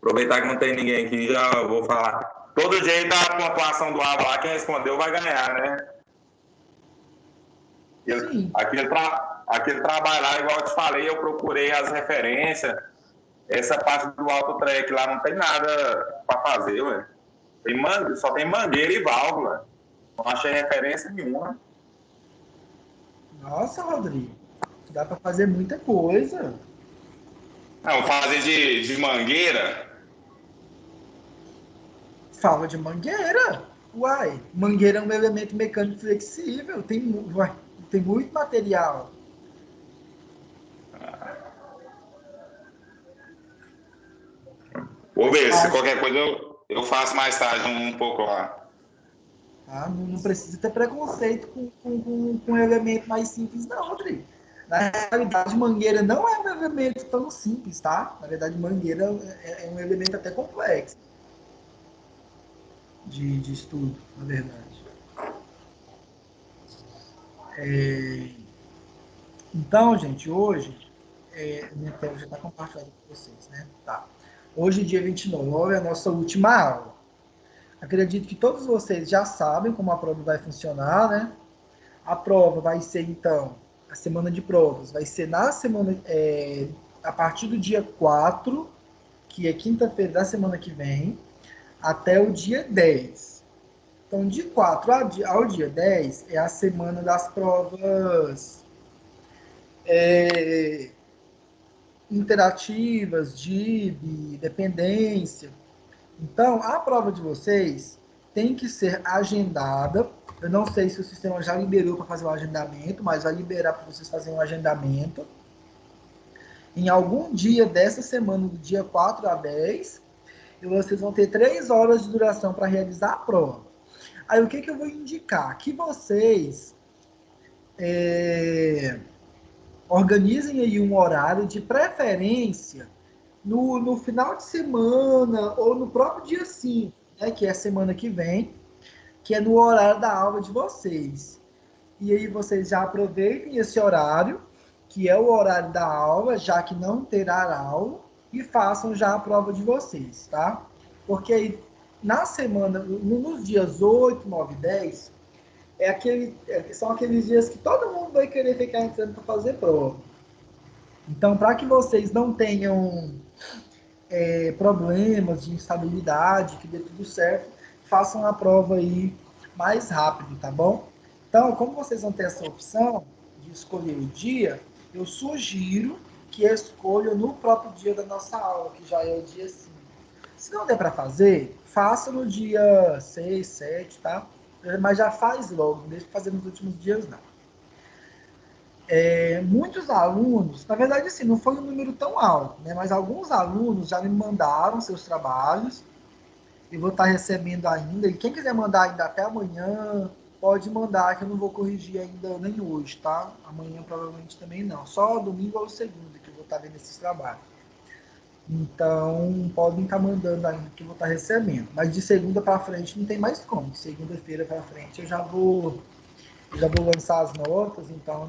Aproveitar que não tem ninguém aqui, já vou falar. Todo jeito, a pontuação do Ava lá, quem respondeu vai ganhar, né? Sim. Aquele trabalho lá, igual eu te falei, eu procurei as referências. Essa parte do autotrack lá não tem nada para fazer, ué. Só tem mangueira e válvula. Não achei referência nenhuma. Nossa, Rodrigo, dá para fazer muita coisa. Não, fazer de mangueira. Fala de mangueira. Uai, mangueira é um elemento mecânico flexível. Tem muito material. Vou ver, se Acho, qualquer coisa eu faço mais tarde um pouco lá. tá? Não precisa ter preconceito com um elemento mais simples, não, Rodrigo. Na realidade, mangueira não é um elemento tão simples, tá? Na verdade, mangueira é um elemento até complexo de estudo, na verdade. Então, gente, hoje, minha tela já está compartilhada com vocês, né? Tá. Hoje, dia 29, é a nossa última aula. Acredito que todos vocês já sabem como a prova vai funcionar, né? A prova vai ser, então, a semana de provas vai ser na semana, a partir do dia 4, que é quinta-feira da semana que vem, até o dia 10. Então, de 4 ao dia 10 é a semana das provas interativas, DIB, dependência. Então, a prova de vocês tem que ser agendada. Eu não sei se o sistema já liberou para fazer o agendamento, mas vai liberar para vocês fazerem um agendamento. Em algum dia dessa semana, do dia 4 a 10, e vocês vão ter 3 horas de duração para realizar a prova. Aí, o que eu vou indicar? Que vocês organizem aí um horário de preferência no final de semana ou no próprio dia 5, né, que é a semana que vem, que é no horário da aula de vocês. E aí vocês já aproveitem esse horário, que é o horário da aula, já que não terá aula, e façam já a prova de vocês, tá? Porque aí, na semana, nos dias 8, 9 e 10, são aqueles dias que todo mundo vai querer ficar entrando para fazer prova. Então, para que vocês não tenham problemas de instabilidade, que dê tudo certo, façam a prova aí mais rápido, tá bom? Então, como vocês vão ter essa opção de escolher o dia, eu sugiro que escolham no próprio dia da nossa aula, que já é o dia 5. Se não der para fazer, faça no dia 6, 7, tá? Mas já faz logo, não deixe de fazer nos últimos dias, não. Muitos alunos, na verdade, assim, não foi um número tão alto, né? Mas alguns alunos já me mandaram seus trabalhos, eu vou estar recebendo ainda, e quem quiser mandar ainda até amanhã, pode mandar, que eu não vou corrigir ainda nem hoje, tá? Amanhã provavelmente também não, só domingo ou segunda que eu vou estar vendo esses trabalhos. Então, podem estar mandando ainda que eu vou estar recebendo. Mas de segunda para frente não tem mais como. De segunda-feira para frente eu já vou lançar as notas, então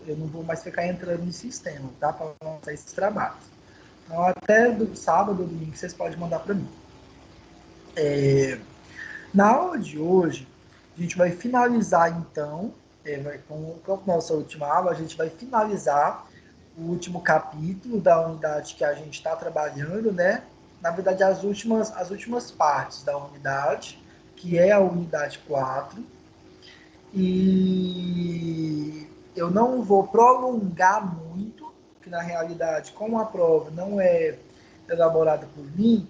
eu não vou mais ficar entrando no sistema, tá? Para lançar esses trabalhos. Então, até do sábado ou domingo vocês podem mandar para mim. Na aula de hoje, a gente vai finalizar, então, com a nossa última aula, a gente vai finalizar o último capítulo da unidade que a gente está trabalhando, né? Na verdade, as últimas partes da unidade, que é a unidade 4. E eu não vou prolongar muito, que na realidade, como a prova não é elaborada por mim,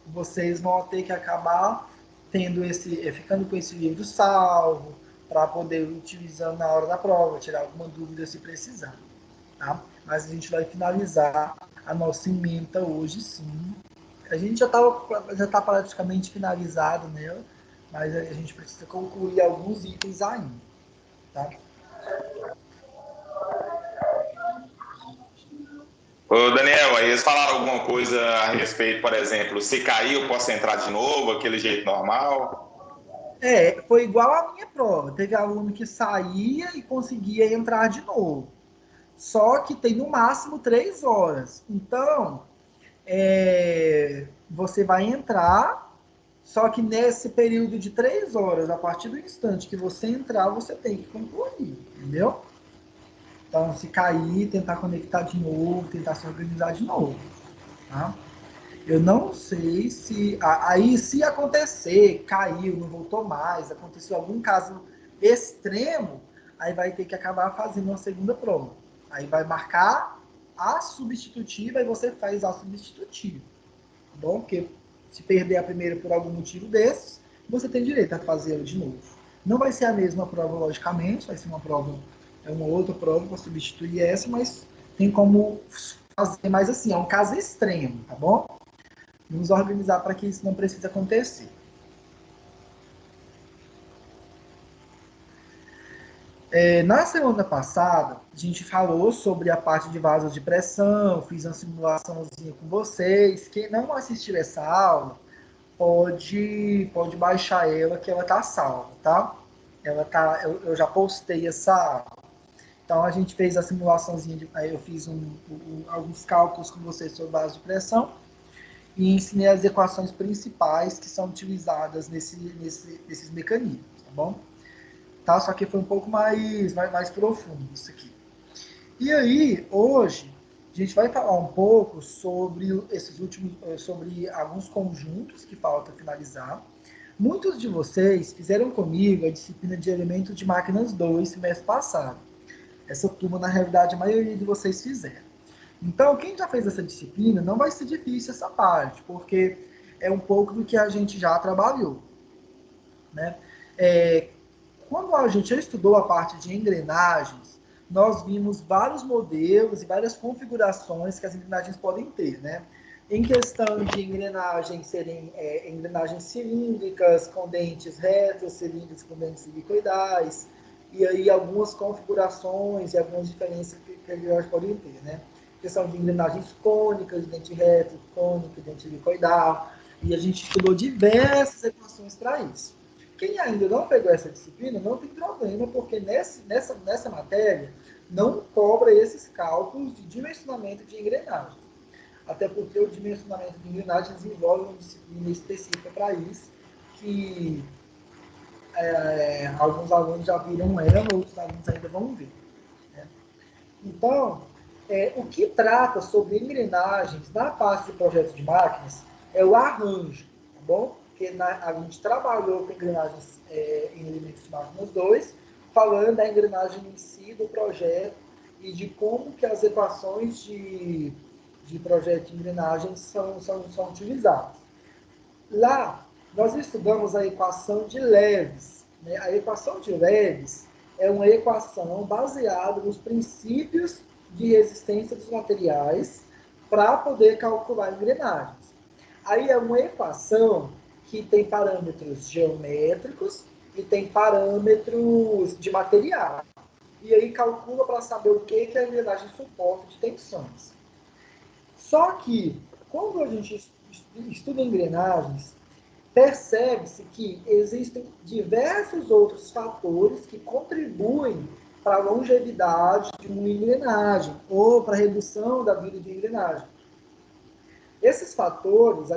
vocês vão ter que acabar ficando com esse livro salvo, para poder utilizar na hora da prova, tirar alguma dúvida se precisar. Tá? Mas a gente vai finalizar a nossa ementa hoje sim. A gente já tá praticamente finalizado nela, mas a gente precisa concluir alguns itens ainda. Tá? Ô, Daniel, aí eles falaram alguma coisa a respeito, por exemplo, se cair eu posso entrar de novo, aquele jeito normal? Foi igual à minha prova. Teve aluno que saía e conseguia entrar de novo. Só que tem no máximo 3 horas. Então, você vai entrar, só que nesse período de 3 horas, a partir do instante que você entrar, você tem que concluir, entendeu? Então, se cair, tentar conectar de novo, tentar se organizar de novo, tá? Eu não sei se... Aí, se acontecer, caiu, não voltou mais, aconteceu algum caso extremo, aí vai ter que acabar fazendo uma segunda prova. Aí vai marcar a substitutiva e você faz a substitutiva, tá bom? Porque se perder a primeira por algum motivo desses, você tem direito a fazê-la de novo. Não vai ser a mesma prova, logicamente, vai ser uma outra prova para substituir essa, mas tem como fazer mais assim, é um caso extremo, tá bom? Vamos organizar para que isso não precise acontecer. Na semana passada, a gente falou sobre a parte de vasos de pressão, fiz uma simulaçãozinha com vocês. Quem não assistiu essa aula, pode baixar ela, que ela tá salva, tá? Eu já postei essa aula. Então, a gente fez a simulaçãozinha, aí eu fiz alguns cálculos com vocês sobre vasos de pressão e ensinei as equações principais que são utilizadas nesses mecanismos, tá bom? Tá? Só que foi um pouco mais profundo isso aqui. E aí, hoje, a gente vai falar um pouco sobre sobre alguns conjuntos que falta finalizar. Muitos de vocês fizeram comigo a disciplina de elementos de máquinas 2 semestre passado. Essa turma, na realidade, a maioria de vocês fizeram. Então, quem já fez essa disciplina, não vai ser difícil essa parte, porque é um pouco do que a gente já trabalhou, né? Quando a gente já estudou a parte de engrenagens, nós vimos vários modelos e várias configurações que as engrenagens podem ter, né? Em questão de engrenagens serem engrenagens cilíndricas, com dentes retos, cilíndricos com dentes helicoidais, e aí algumas configurações e algumas diferenças que elas podem ter, né? Questão de engrenagens cônicas, dente reto, cônico, dente helicoidal, e a gente estudou diversas equações para isso. Quem ainda não pegou essa disciplina, não tem problema, porque nessa matéria não cobra esses cálculos de dimensionamento de engrenagens. Até porque o dimensionamento de engrenagens envolve uma disciplina específica para isso, que alguns alunos já viram ela, outros alunos ainda vão ver, né? Então, o que trata sobre engrenagens na parte de projetos de máquinas é o arranjo, tá bom? Porque a gente trabalhou com engrenagens em elementos de máquinas 2, falando da engrenagem em si do projeto e de como que as equações de projeto de engrenagens são utilizadas. Lá, nós estudamos a equação de Leves, né? A equação de Leves é uma equação baseada nos princípios de resistência dos materiais para poder calcular engrenagens. Aí é uma equação que tem parâmetros geométricos e tem parâmetros de material. E aí calcula para saber o que a engrenagem suporta de tensões. Só que, quando a gente estuda engrenagens, percebe-se que existem diversos outros fatores que contribuem para a longevidade de uma engrenagem ou para a redução da vida de engrenagem. Esses fatores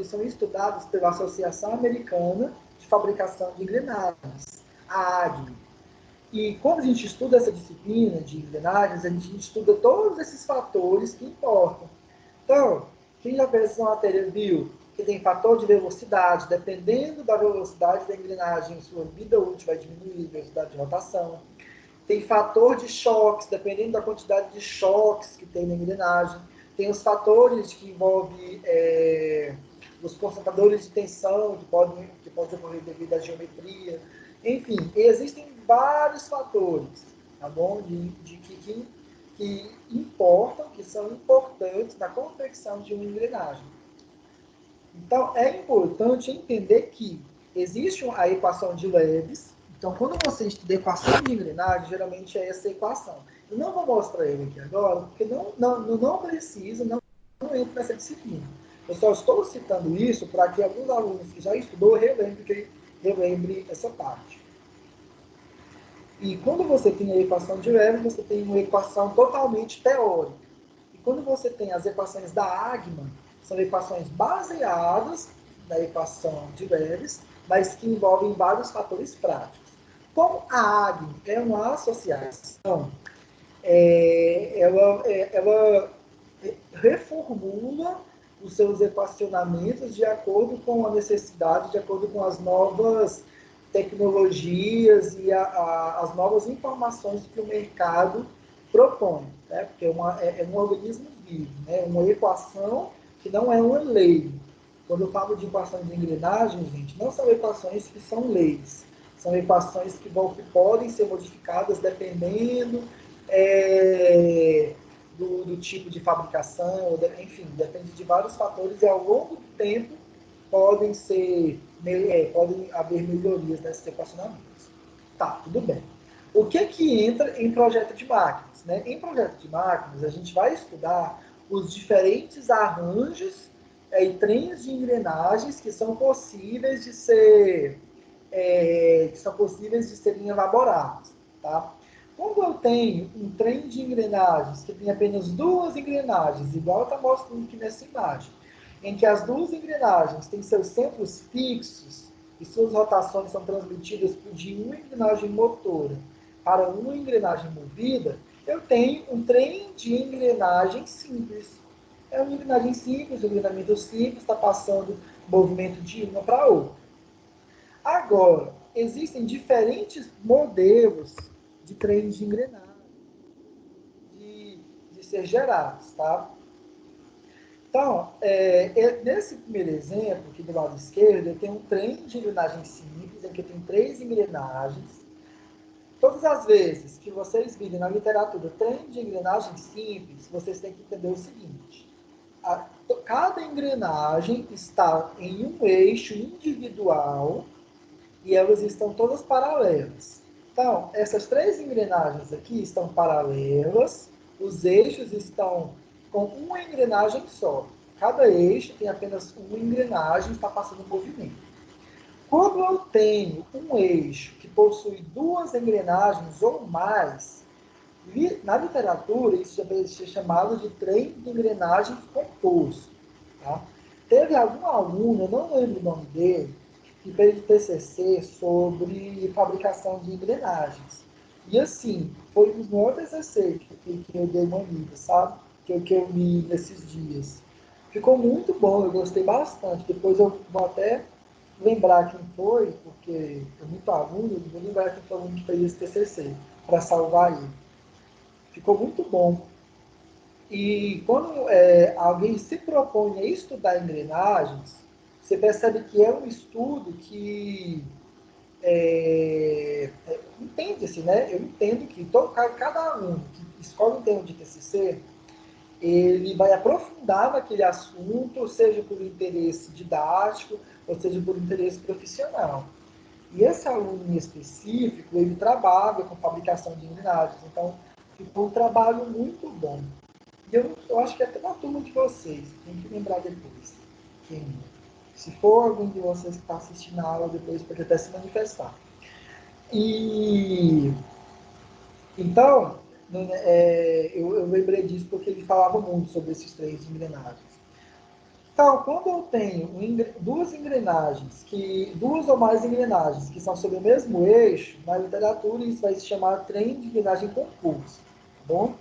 são estudados pela Associação Americana de Fabricação de Engrenagens, a AGNE. E quando a gente estuda essa disciplina de engrenagens, a gente estuda todos esses fatores que importam. Então, quem já fez essa matéria viu que tem fator de velocidade, dependendo da velocidade da engrenagem, sua vida útil vai diminuir, velocidade de rotação. Tem fator de choques, dependendo da quantidade de choques que tem na engrenagem. Tem os fatores que envolvem os concentradores de tensão, que podem ocorrer devido à geometria. Enfim, existem vários fatores, tá bom? Que importam, que são importantes na confecção de uma engrenagem. Então, é importante entender que existe a equação de Leves. Então, quando você estuda equação de engrenagem, geralmente é essa equação. Eu não vou mostrar ele aqui agora, porque não precisa, não entra nessa disciplina. Eu só estou citando isso para que alguns alunos que já estudou relembre essa parte. E quando você tem a equação de Leves, você tem uma equação totalmente teórica. E quando você tem as equações da Agma, são equações baseadas na equação de Leves, mas que envolvem vários fatores práticos. Como a Agma é uma associação, ela reformula os seus equacionamentos de acordo com a necessidade, de acordo com as novas tecnologias e as novas informações que o mercado propõe, né? Porque é um organismo vivo, né? Uma equação que não é uma lei. Quando eu falo de equações de engrenagem, gente, não são equações que são leis, são equações que podem ser modificadas dependendo do tipo de fabricação, enfim, depende de vários fatores e ao longo do tempo podem haver melhorias nesses equacionamentos. Tá, tudo bem. O que entra em projeto de máquinas? Né? Em projeto de máquinas, a gente vai estudar os diferentes arranjos e trens de engrenagens que são possíveis de serem elaborados. Tá? Quando eu tenho um trem de engrenagens que tem apenas duas engrenagens, igual está mostrando aqui nessa imagem, em que as duas engrenagens têm seus centros fixos e suas rotações são transmitidas de uma engrenagem motora para uma engrenagem movida, eu tenho um trem de engrenagem simples. É uma engrenagem simples, um engrenamento simples, está passando movimento de uma para outra. Agora, existem diferentes modelos de trens de engrenagem de ser gerados, tá? Então, nesse primeiro exemplo, aqui do lado esquerdo, eu tenho um trem de engrenagem simples, em que eu tenho 3 engrenagens. Todas as vezes que vocês virem na literatura trem de engrenagem simples, vocês têm que entender o seguinte: cada engrenagem está em um eixo individual e elas estão todas paralelas. Então, essas 3 engrenagens aqui estão paralelas, os eixos estão com uma engrenagem só. Cada eixo tem apenas uma engrenagem e está passando movimento. Quando eu tenho um eixo que possui 2 engrenagens ou mais, na literatura isso é chamado de trem de engrenagem composto. Tá? Teve algum aluno, eu não lembro o nome dele, que fez TCC sobre fabricação de engrenagens. E assim, foi um dos maiores TCC que eu dei uma lida, sabe? Que eu li nesses dias. Ficou muito bom, eu gostei bastante. Depois eu vou até lembrar quem foi, porque é muito aluno, eu vou lembrar quem foi o aluno que fez esse TCC, para salvar ele. Ficou muito bom. E quando alguém se propõe a estudar engrenagens, você percebe que é um estudo que entende-se, né? Eu entendo que cada aluno que escolhe um tema de TCC, ele vai aprofundar naquele assunto, seja por interesse didático, ou seja por interesse profissional. E esse aluno em específico, ele trabalha com fabricação de engrenagens, então ficou um trabalho muito bom. E eu acho que até na turma de vocês, tem que lembrar depois. Se for alguém de vocês que está assistindo a aula depois, pode até se manifestar. E então, eu lembrei disso porque ele falava muito sobre esses 3 engrenagens. Então, quando eu tenho duas ou mais engrenagens que são sobre o mesmo eixo, na literatura isso vai se chamar trem de engrenagem composto. Tá bom?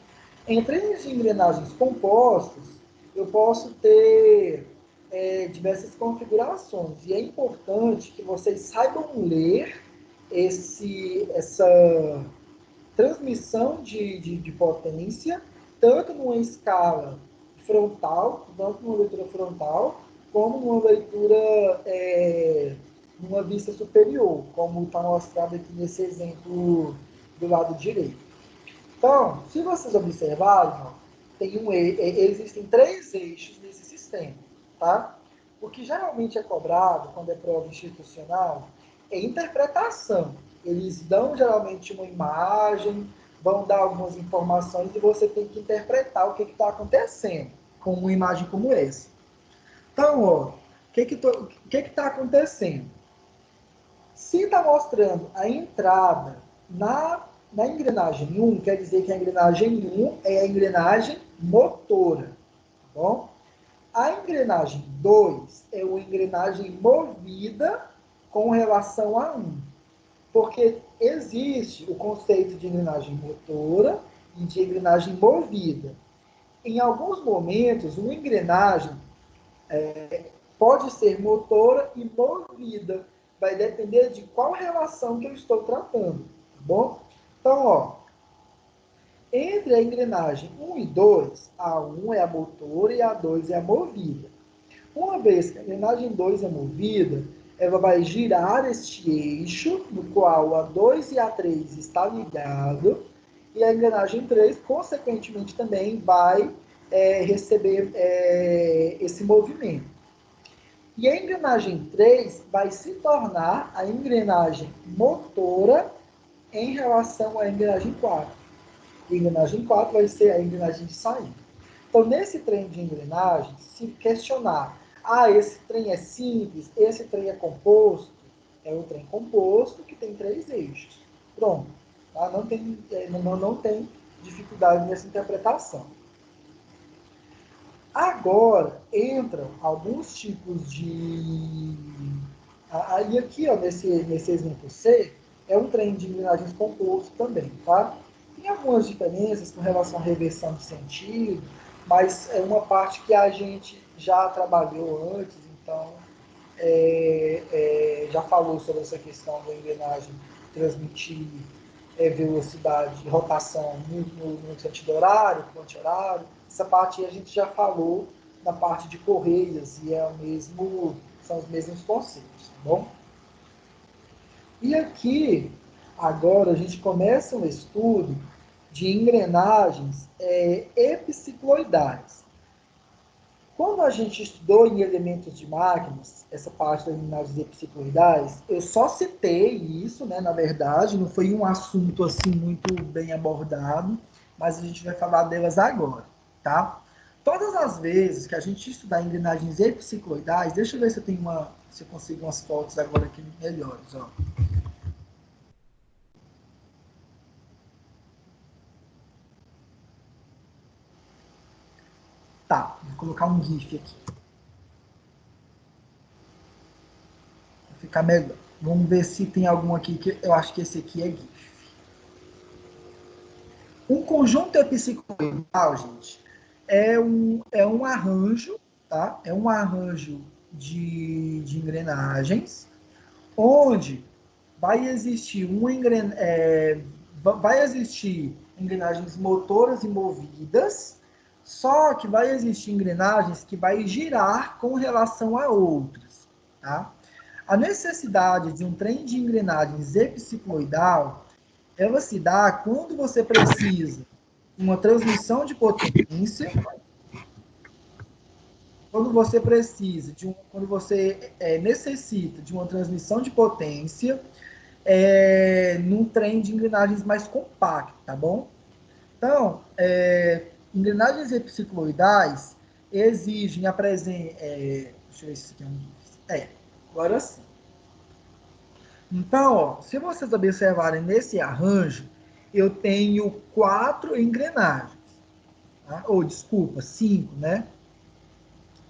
Em trens de engrenagens compostos, eu posso ter diversas configurações. E é importante que vocês saibam ler essa transmissão de potência, tanto numa escala frontal, tanto numa leitura frontal, como numa leitura numa vista superior, como está mostrado aqui nesse exemplo do lado direito. Então, se vocês observarem, ó, existem 3 eixos nesse sistema. Tá? O que geralmente é cobrado quando é prova institucional é interpretação. Eles dão geralmente uma imagem, vão dar algumas informações e você tem que interpretar o que está acontecendo com uma imagem como essa. Então, ó, o que está acontecendo? Se está mostrando a entrada Na engrenagem 1, quer dizer que a engrenagem 1 é a engrenagem motora, tá bom? A engrenagem 2 é uma engrenagem movida com relação a 1, porque existe o conceito de engrenagem motora e de engrenagem movida. Em alguns momentos, uma engrenagem pode ser motora e movida. Vai depender de qual relação que eu estou tratando, tá bom? Então, ó, entre a engrenagem 1 e 2, a 1 é a motora e a 2 é a movida. Uma vez que a engrenagem 2 é movida, ela vai girar este eixo, no qual a 2 e a 3 está ligado, e a engrenagem 3, consequentemente, também vai receber esse movimento. E a engrenagem 3 vai se tornar a engrenagem motora em relação à engrenagem 4. A engrenagem 4 vai ser a engrenagem de saída. Então, nesse trem de engrenagem, se questionar, esse trem é simples, esse trem é composto, é um trem composto que tem 3 eixos. Pronto. Tá? Não tem dificuldade nessa interpretação. Agora, entram alguns tipos de... Aí aqui, ó, nesse exemplo C, é um trem de engrenagens composto também, tá? Tem algumas diferenças com relação à reversão de sentido, mas é uma parte que a gente já trabalhou antes, então já falou sobre essa questão da engrenagem transmitir velocidade, rotação no sentido horário, no anti-horário. Essa parte a gente já falou na parte de correias e são os mesmos conceitos, tá bom? E aqui, agora, a gente começa um estudo de engrenagens epicicloidais. Quando a gente estudou em elementos de máquinas, essa parte das engrenagens epicicloidais, eu só citei isso, né, na verdade, não foi um assunto assim muito bem abordado, mas a gente vai falar delas agora, tá? Todas as vezes que a gente estudar engrenagens epicicloidais, deixa eu ver se eu consigo umas fotos agora aqui melhores, ó. Tá, vou colocar um GIF aqui. Vai ficar melhor. Vamos ver se tem algum aqui que eu acho que esse aqui é GIF. Um conjunto epicicloidal, gente, é um arranjo, tá? É um arranjo de engrenagens, onde vai existir vai existir engrenagens motoras e movidas, só que vai existir engrenagens que vai girar com relação a outras, tá? A necessidade de um trem de engrenagens epicicloidal, ela se dá quando você precisa de uma transmissão de potência, quando você necessita de uma transmissão de potência num trem de engrenagens mais compacto, tá bom? Então, engrenagens epicicloidais exigem a presença... deixa eu ver se tem agora sim. Então, ó, se vocês observarem nesse arranjo, eu tenho 4 engrenagens. Tá? Ou, desculpa, 5, né?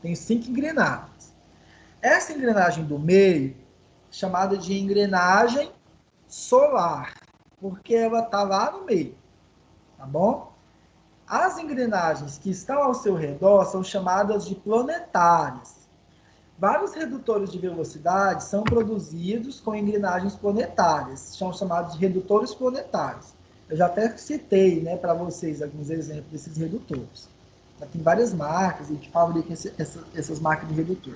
Tem 5 engrenagens. Essa engrenagem do meio, chamada de engrenagem solar, porque ela está lá no meio, tá bom? As engrenagens que estão ao seu redor são chamadas de planetárias. Vários redutores de velocidade são produzidos com engrenagens planetárias, são chamados de redutores planetários. Eu já até citei, né, para vocês alguns exemplos desses redutores. Tem várias marcas que fabricam essas marcas de redutor.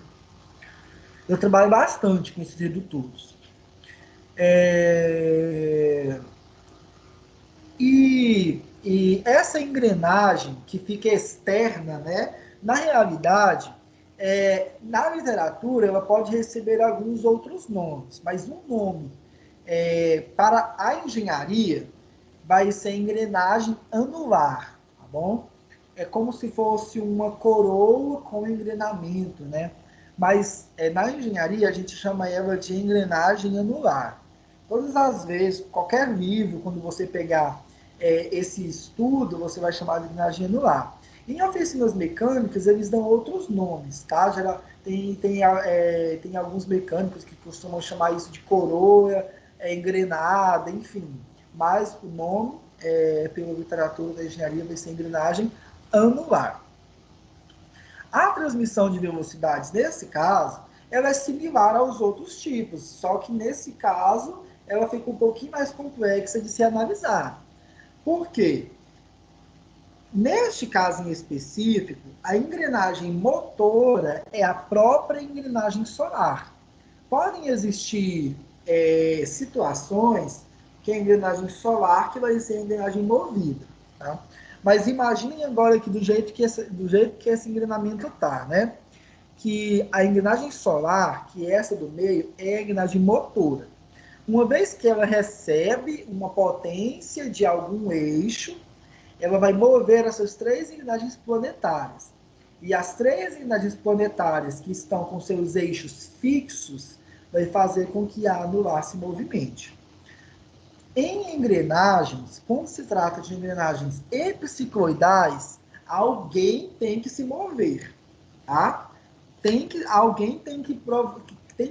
Eu trabalho bastante com esses redutores. E essa engrenagem que fica externa, né, na realidade, na literatura, ela pode receber alguns outros nomes, mas um nome para a engenharia vai ser engrenagem anular, tá bom? É como se fosse uma coroa com engrenamento, né? Mas na engenharia a gente chama ela de engrenagem anular. todas as vezes, qualquer livro, quando você pegar esse estudo, você vai chamar de engrenagem anular. Em oficinas mecânicas, eles dão outros nomes, tá? Tem alguns mecânicos que costumam chamar isso de coroa, engrenada, enfim. Mas o nome, pela literatura da engenharia, vai ser engrenagem anular. A transmissão de velocidades, nesse caso, ela é similar aos outros tipos, só que nesse caso ela fica um pouquinho mais complexa de se analisar. Por quê? Neste caso em específico, a engrenagem motora é a própria engrenagem solar. Podem existir situações que a engrenagem solar que vai ser a engrenagem movida, tá? Mas imaginem agora aqui do jeito que esse engrenamento está, né? Que a engrenagem solar, que é essa do meio, é a engrenagem motora. Uma vez que ela recebe uma potência de algum eixo, ela vai mover essas três engrenagens planetárias. E as três engrenagens planetárias que estão com seus eixos fixos vai fazer com que a anular se movimente. Em engrenagens, quando se trata de engrenagens epicicloidais, alguém tem que se mover, tá? Alguém tem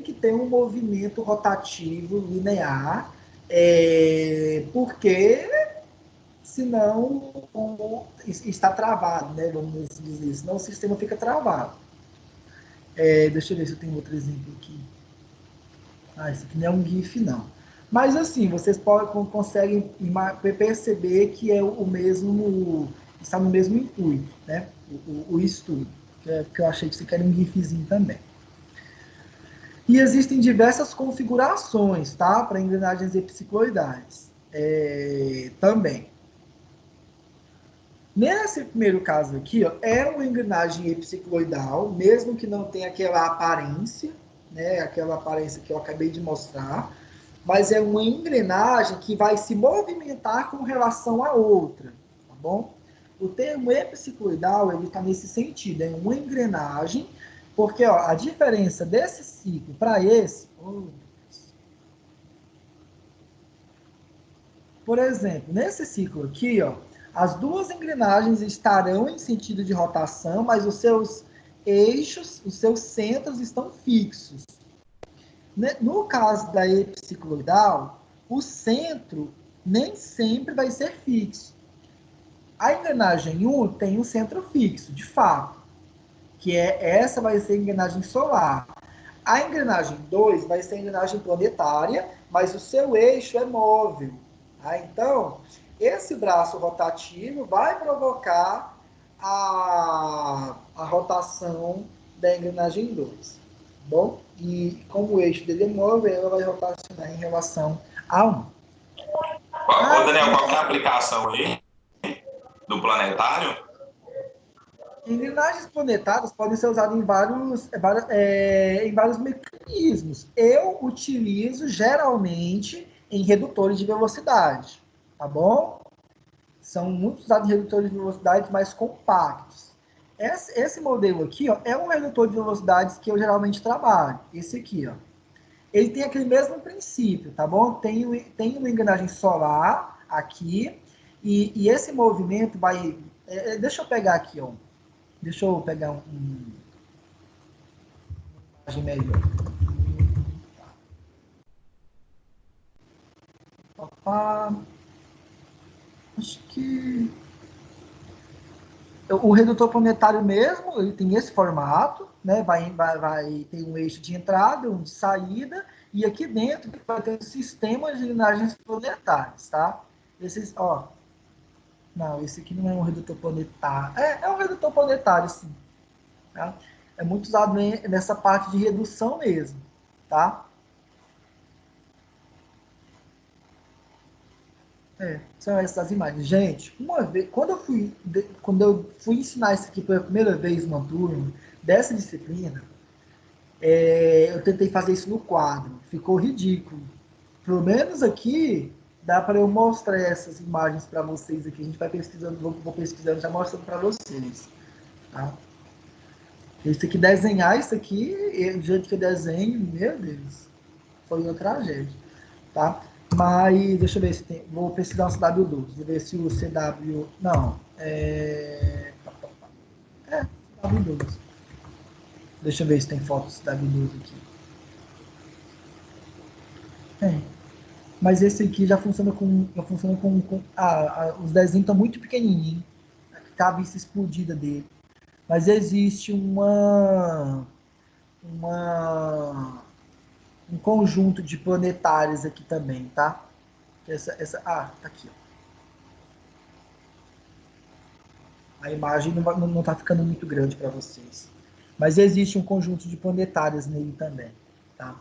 que ter um movimento rotativo linear, porque senão está travado, né? Vamos dizer, senão o sistema fica travado. Deixa eu ver se eu tenho outro exemplo aqui. Esse aqui não é um GIF, não. Mas assim, vocês conseguem perceber que é o mesmo, está no mesmo intuito, né? O estudo, que eu achei que você quer um GIFzinho também. E existem diversas configurações, tá? Para engrenagens epicicloidais. Também. Nesse primeiro caso aqui, ó, é uma engrenagem epicicloidal, mesmo que não tenha aquela aparência, né? Aquela aparência que eu acabei de mostrar, mas é uma engrenagem que vai se movimentar com relação à outra, tá bom? O termo epicicloidal, ele está nesse sentido, é uma engrenagem, porque ó, a diferença desse ciclo para esse, por exemplo, nesse ciclo aqui, ó, as duas engrenagens estarão em sentido de rotação, mas os seus eixos, os seus centros estão fixos. No caso da epicicloidal, o centro nem sempre vai ser fixo. A engrenagem 1 tem um centro fixo, de fato, que essa vai ser a engrenagem solar. A engrenagem 2 vai ser a engrenagem planetária, mas o seu eixo é móvel. Tá? Então, esse braço rotativo vai provocar a rotação da engrenagem 2. Bom, e como o eixo dele é móvel, ela vai rotacionar em relação a 1. Ô, Daniel, qual que é a aplicação aí do planetário? Engrenagens planetárias podem ser usadas em vários mecanismos. Eu utilizo geralmente em redutores de velocidade, tá bom? São muito usados em redutores de velocidade mais compactos. Esse modelo aqui, ó, é um redutor de velocidades que eu geralmente trabalho. Esse aqui, ó. Ele tem aquele mesmo princípio, tá bom? Tem uma engrenagem solar aqui, e esse movimento vai... deixa eu pegar aqui, ó. Deixa eu pegar uma imagem melhor. Opa. Acho que o redutor planetário mesmo, ele tem esse formato, né? Vai ter um eixo de entrada, um de saída, e aqui dentro vai ter um sistema de engrenagens planetárias, tá? Esses, ó. Não, esse aqui não é um redutor planetário. É um redutor planetário, sim. Tá? É muito usado nessa parte de redução mesmo, tá? São essas imagens. Gente, uma vez, quando eu fui ensinar isso aqui pela primeira vez numa turma dessa disciplina, eu tentei fazer isso no quadro. Ficou ridículo. Pelo menos aqui dá para eu mostrar essas imagens para vocês aqui. A gente vai pesquisando, vou pesquisando, já mostrando para vocês. Tá? Esse aqui, desenhar isso aqui, do jeito que eu desenho, meu Deus, foi uma tragédia. Tá? Mas, deixa eu ver se tem. Vou pesquisar o CW12. Vou ver se o CW. Não. CW12. Deixa eu ver se tem foto do CW12 aqui. Tem. Mas esse aqui já funciona com. Os desenhos estão muito pequenininhos. Tá a vista explodida dele. Mas existe uma um conjunto de planetários aqui também, tá? Tá aqui, ó. A imagem não tá ficando muito grande para vocês. Mas existe um conjunto de planetários nele também, tá?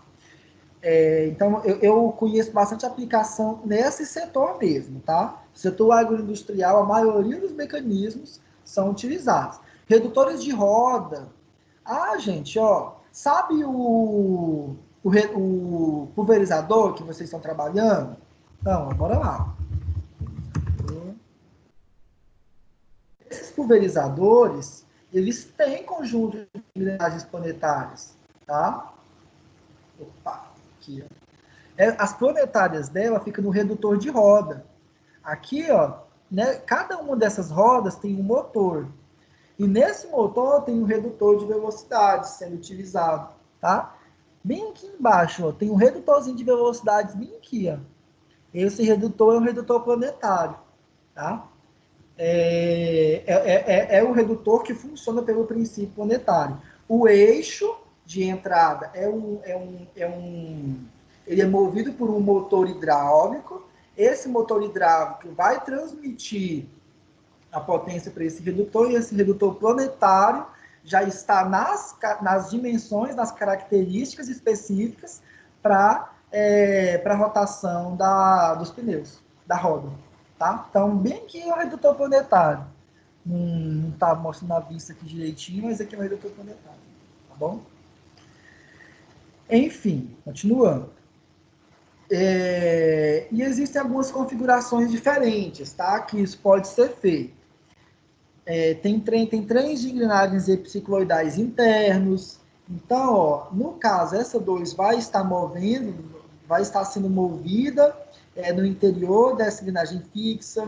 Então, eu conheço bastante aplicação nesse setor mesmo, tá? Setor agroindustrial, a maioria dos mecanismos são utilizados. Redutores de roda. Ah, gente, ó, sabe o pulverizador que vocês estão trabalhando? Então, bora lá. Esses pulverizadores, eles têm conjunto de engrenagens planetárias, tá? Opa, aqui, ó. As planetárias dela ficam no redutor de roda. Aqui, ó, né, cada uma dessas rodas tem um motor. E nesse motor tem um redutor de velocidade sendo utilizado, tá? Bem aqui embaixo, ó, tem um redutorzinho de velocidades bem aqui, ó. Esse redutor é um redutor planetário, tá? É o redutor que funciona pelo princípio planetário. O eixo de entrada ele é movido por um motor hidráulico. Esse motor hidráulico vai transmitir a potência para esse redutor, e esse redutor planetário já está nas dimensões, nas características específicas para a rotação dos pneus, da roda. Tá? Então, bem aqui é o redutor planetário. Não está mostrando a vista aqui direitinho, mas aqui é o redutor planetário. Tá bom? Enfim, continuando. E existem algumas configurações diferentes, tá? Que isso pode ser feito. Tem trens de engrenagens epicicloidais internos. Então, ó, no caso, essa 2 vai estar sendo movida no interior dessa engrenagem fixa,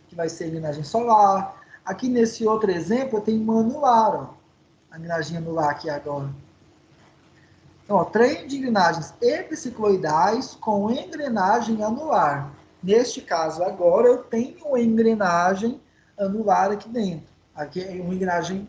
que vai ser a engrenagem solar. Aqui nesse outro exemplo, tem uma anular, ó, a engrenagem anular aqui agora. Então, ó, trem de engrenagens epicicloidais com engrenagem anular. Neste caso, agora, eu tenho uma engrenagem anular aqui dentro. Aqui é uma engrenagem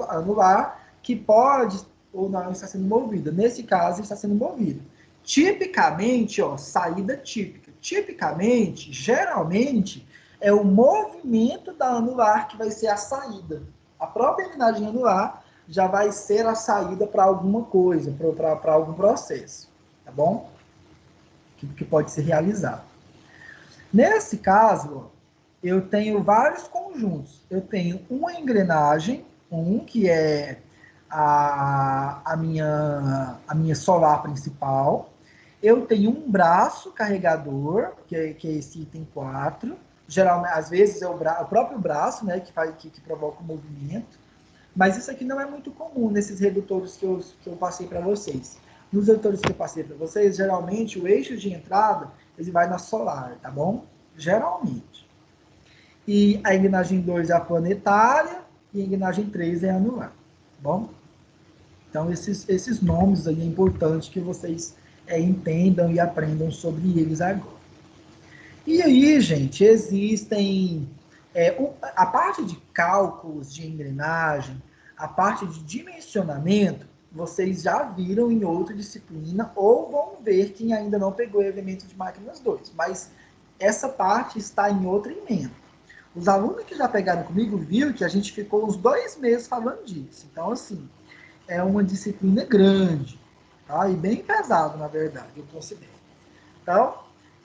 anular que pode ou não estar sendo movida. Nesse caso, está sendo movida. Tipicamente, ó, saída típica. Tipicamente, geralmente, é o movimento da anular que vai ser a saída. A própria engrenagem anular já vai ser a saída para alguma coisa, para algum processo, tá bom? Que pode ser realizado. Nesse caso, eu tenho vários conjuntos. Eu tenho uma engrenagem, que é a minha solar principal. Eu tenho um braço carregador, que é esse item 4. Geralmente, às vezes é o próprio braço, né, que provoca o movimento. Mas isso aqui não é muito comum nesses redutores que eu passei para vocês. Nos redutores que eu passei para vocês, geralmente o eixo de entrada ele vai na solar, tá bom? Geralmente. E a engrenagem 2 é a planetária e a engrenagem 3 é a anular, tá bom? Então esses nomes aí é importante que vocês entendam e aprendam sobre eles agora. E aí, gente, existem a parte de cálculos de engrenagem, a parte de dimensionamento, vocês já viram em outra disciplina ou vão ver quem ainda não pegou elementos de máquinas 2, mas essa parte está em outra emenda. Os alunos que já pegaram comigo viram que a gente ficou uns 2 meses falando disso. Então, assim, é uma disciplina grande, tá? E bem pesada, na verdade, eu considero. Então,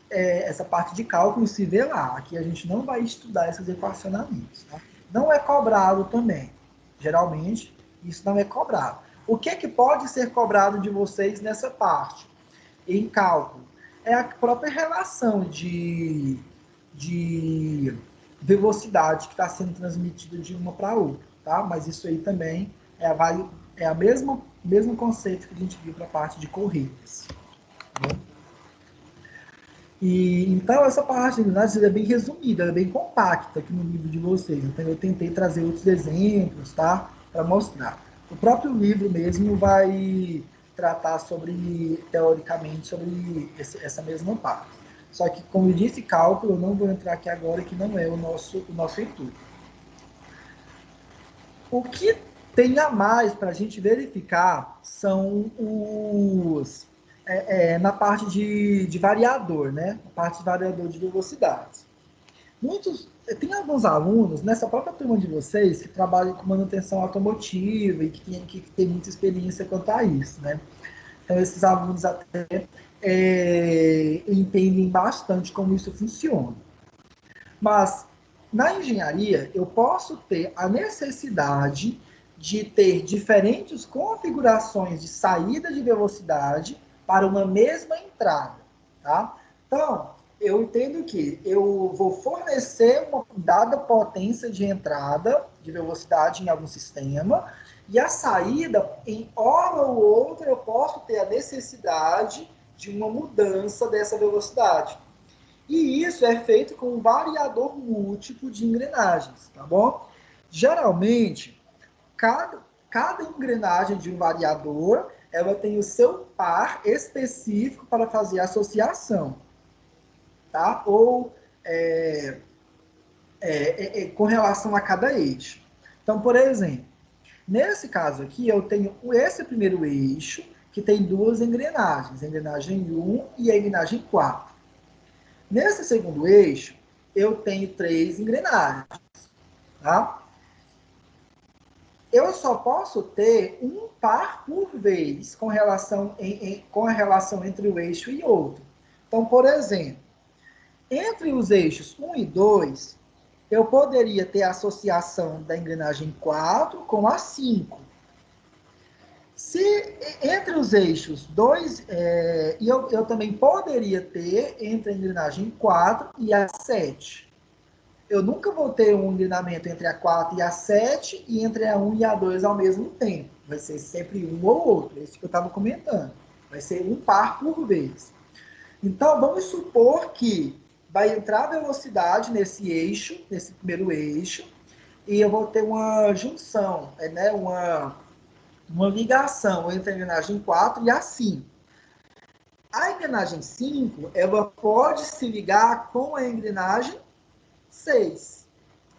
essa parte de cálculo se vê lá. Aqui a gente não vai estudar esses equacionamentos. Tá? Não é cobrado também. Geralmente, isso não é cobrado. O que pode ser cobrado de vocês nessa parte? Em cálculo. É a própria relação de velocidade que está sendo transmitida de uma para outra. Tá? Mas isso aí também é a mesmo conceito que a gente viu para a parte de corridas. Tá bom? E então essa parte de engrenagens é bem resumida, é bem compacta aqui no livro de vocês. Então eu tentei trazer outros exemplos, tá? Para mostrar. O próprio livro mesmo vai tratar sobre, teoricamente, sobre essa mesma parte. Só que, como eu disse, cálculo, eu não vou entrar aqui agora, que não é o nosso intuito. O que tem a mais para a gente verificar são os na parte de variador, né? A parte de variador de velocidades. Tem alguns alunos nessa própria turma de vocês que trabalham com manutenção automotiva e que tem muita experiência quanto a isso, né? Então esses alunos até entendem bastante como isso funciona. Mas na engenharia, eu posso ter a necessidade de ter diferentes configurações de saída de velocidade para uma mesma entrada, tá? Então, eu entendo que eu vou fornecer uma dada potência de entrada de velocidade em algum sistema e a saída, em hora ou outra, eu posso ter a necessidade de uma mudança dessa velocidade. E isso é feito com um variador múltiplo de engrenagens, tá bom? Geralmente, cada engrenagem de um variador, ela tem o seu par específico para fazer a associação, tá? Ou com relação a cada eixo. Então, por exemplo, nesse caso aqui, eu tenho esse primeiro eixo, que tem duas engrenagens, a engrenagem 1 e a engrenagem 4. Nesse segundo eixo, eu tenho 3 engrenagens, tá? Eu só posso ter um par por vez com a relação entre o eixo e outro. Então, por exemplo, entre os eixos 1 e 2, eu poderia ter a associação da engrenagem 4 com a 5. Se entre os eixos 2, eu também poderia ter entre a engrenagem 4 e a 7. Eu nunca vou ter um engrenamento entre a 4 e a 7 e entre a 1 e a 2 ao mesmo tempo. Vai ser sempre um ou outro, é isso que eu estava comentando. Vai ser um par por vez. Então, vamos supor que vai entrar velocidade nesse eixo, nesse primeiro eixo, e eu vou ter uma junção, né, uma ligação entre a engrenagem 4 e a 5. A engrenagem 5, ela pode se ligar com a engrenagem 6.